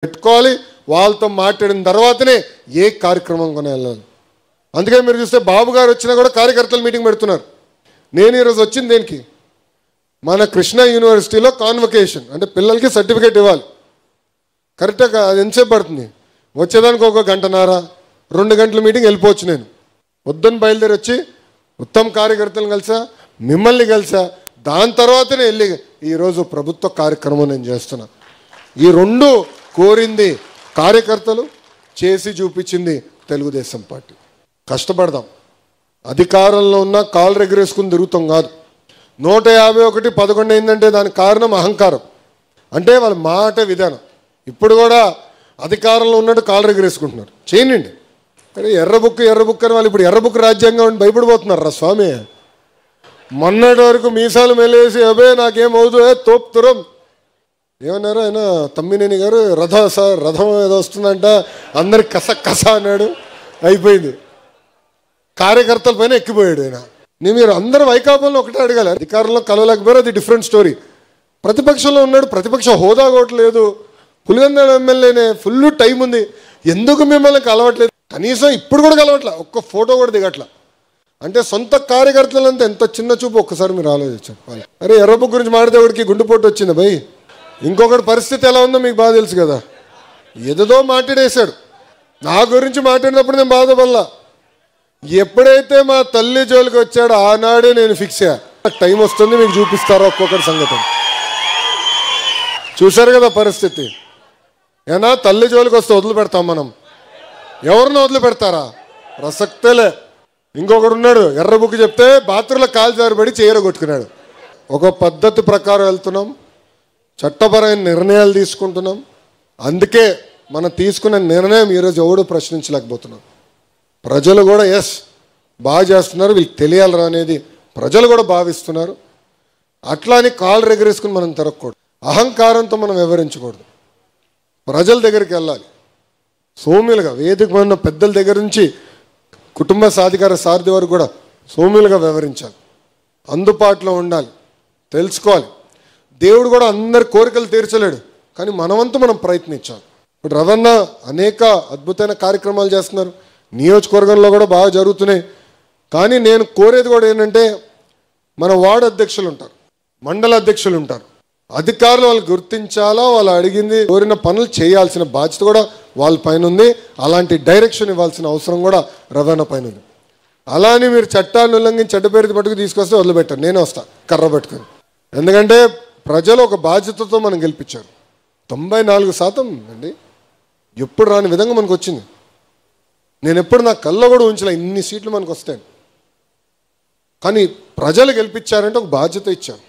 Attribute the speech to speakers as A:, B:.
A: పెట్టుకోవాలి, వాళ్ళతో మాట్లాడిన తర్వాతనే ఏ కార్యక్రమం కొని వెళ్ళాలి. అందుకే మీరు చూస్తే బాబు గారు వచ్చినా కూడా కార్యకర్తలు మీటింగ్ పెడుతున్నారు. నేను ఈరోజు వచ్చింది దేనికి, మన కృష్ణా యూనివర్సిటీలో కాన్వకేషన్ అంటే పిల్లలకి సర్టిఫికేట్ ఇవ్వాలి. కరెక్ట్గా అది ఎంతసేపు పడుతుంది, వచ్చేదానికి ఒక గంటన్నర 2 గంటల మీటింగ్ వెళ్ళిపోవచ్చు. నేను పొద్దున్న బయలుదేరి వచ్చి ఉత్తమ కార్యకర్తలను కలిసా, మిమ్మల్ని కలిసా, దాని తర్వాతనే వెళ్ళి ఈరోజు ప్రభుత్వ కార్యక్రమం నేను చేస్తున్నా. ఈ 2 కోరింది కార్యకర్తలు, చేసి చూపించింది తెలుగుదేశం పార్టీ. కష్టపడదాం, అధికారంలో ఉన్న కాళ్ళు ఎగరేసుకుని తిరుగుతాం కాదు. 151 11 అయిందంటే దానికి కారణం అహంకారం, అంటే వాళ్ళ మాట విధానం. ఇప్పుడు కూడా అధికారంలో ఉన్నట్టు కాళ్ళు ఎగరేసుకుంటున్నారు. చేయనండి, కానీ ఎర్ర బుక్ అని వాళ్ళు ఇప్పుడు ఎర్ర బుక్ రాజ్యాంగం అని భయపడిపోతున్నారు రా స్వామి. మొన్నటి వరకు మీసాలు మెలేసి అబే నాకేమవుతుందో తోపుతురం ఏమన్నారు ఆయన తమ్మినేని గారు, రథం ఏదో వస్తుందంట, అందరికి కస అన్నాడు, అయిపోయింది. కార్యకర్తల పైన ఎక్కిపోయాడు ఆయన. మీరు అందరూ వైకాపాలను ఒకటే అడగాలి, అధికారంలో కలవలేకపోయారు, అది డిఫరెంట్ స్టోరీ. ప్రతిపక్షంలో ఉన్నాడు, ప్రతిపక్ష హోదా కూడా లేదు, పులివెందుల ఎమ్మెల్యేనే, ఫుల్ టైం ఉంది, ఎందుకు మిమ్మల్ని కలవట్లేదు, కనీసం ఇప్పుడు కూడా కలవట్లే, ఒక్క ఫోటో కూడా దిగట్లా. అంటే సొంత కార్యకర్తలంతా ఎంత చిన్న చూపు ఒక్కసారి మీరు ఆలోచించారు. అరే ఎర్రబు గురించి మాడితే గుండెపోటు వచ్చింది భయ్. ఇంకొకటి పరిస్థితి ఎలా ఉందో మీకు బాగా తెలుసు కదా, ఏదో మాట్లాడేశాడు. నా గురించి మాట్లాడినప్పుడు నేను బాధపడలా, ఎప్పుడైతే మా తల్లి జోలికి వచ్చాడో ఆనాడే నేను ఫిక్స్ అయ్యా, టైం వస్తుంది మీకు చూపిస్తారో ఒక్కొక్కటి సంగతి. చూశారు కదా పరిస్థితి. ఏనా తల్లి జోలికి వస్తే వదిలిపెడతాం మనం, ఎవరిని వదిలిపెడతారా, ప్రసక్తేలే. ఇంకొకడు ఉన్నాడు, ఎర్ర బుక్ చెప్తే బాత్రూంలో కాలు జారిపడి కొట్టుకున్నాడు. ఒక పద్ధతి ప్రకారం వెళ్తున్నాం, చట్టపరమైన నిర్ణయాలు తీసుకుంటున్నాం. అందుకే మనం తీసుకున్న నిర్ణయం ఈరోజు ఎవడు ప్రశ్నించలేకపోతున్నాం. ప్రజలు కూడా ఎస్ బాగా చేస్తున్నారు, వీళ్ళకి తెలియాలరా అనేది ప్రజలు కూడా భావిస్తున్నారు. అట్లా అని కాళ్ళు ఎగరేసుకుని మనం తిరగకూడదు, అహంకారంతో మనం వివరించకూడదు. ప్రజల దగ్గరికి వెళ్ళాలి, సౌమ్యులుగా వేదిక ఉన్న పెద్దల దగ్గర నుంచి కుటుంబ సాధికార సారథి వరకు కూడా సౌమ్యులుగా వివరించాలి, అందుబాటులో ఉండాలి, తెలుసుకోవాలి. దేవుడు కూడా అందరి కోరికలు తీర్చలేడు, కానీ మనవంతు మనం ప్రయత్నించాలి. ఇప్పుడు రవణ అనేక అద్భుతమైన కార్యక్రమాలు చేస్తున్నారు, నియోజకవర్గంలో కూడా బాగా జరుగుతున్నాయి. కానీ నేను కోరేది కూడా ఏంటంటే, మన వార్డు అధ్యక్షులు ఉంటారు, మండల అధ్యక్షులు ఉంటారు, అధికారులు వాళ్ళు గుర్తించాలా, వాళ్ళు అడిగింది కోరిన పనులు చేయాల్సిన బాధ్యత కూడా వాళ్ళ పైన ఉంది. అలాంటి డైరెక్షన్ ఇవ్వాల్సిన అవసరం కూడా రవాణా పైన ఉంది. అలానే మీరు చట్టాన్ని ఉల్లంఘించి చెడ్డపేరు పట్టుకు తీసుకొస్తే వదిలిపెట్టారు, నేనే వస్తా కర్ర పట్టుకొని. ఎందుకంటే ప్రజలు ఒక బాధ్యతతో మనం గెలిపించారు. 94% అండి, ఎప్పుడు రాని విధంగా మనకు వచ్చింది. నేను ఎప్పుడు నా కళ్ళ కూడా ఉంచలే ఇన్ని సీట్లు మనకు వస్తాయి. కానీ ప్రజలు గెలిపించారంటే ఒక బాధ్యత ఇచ్చారు.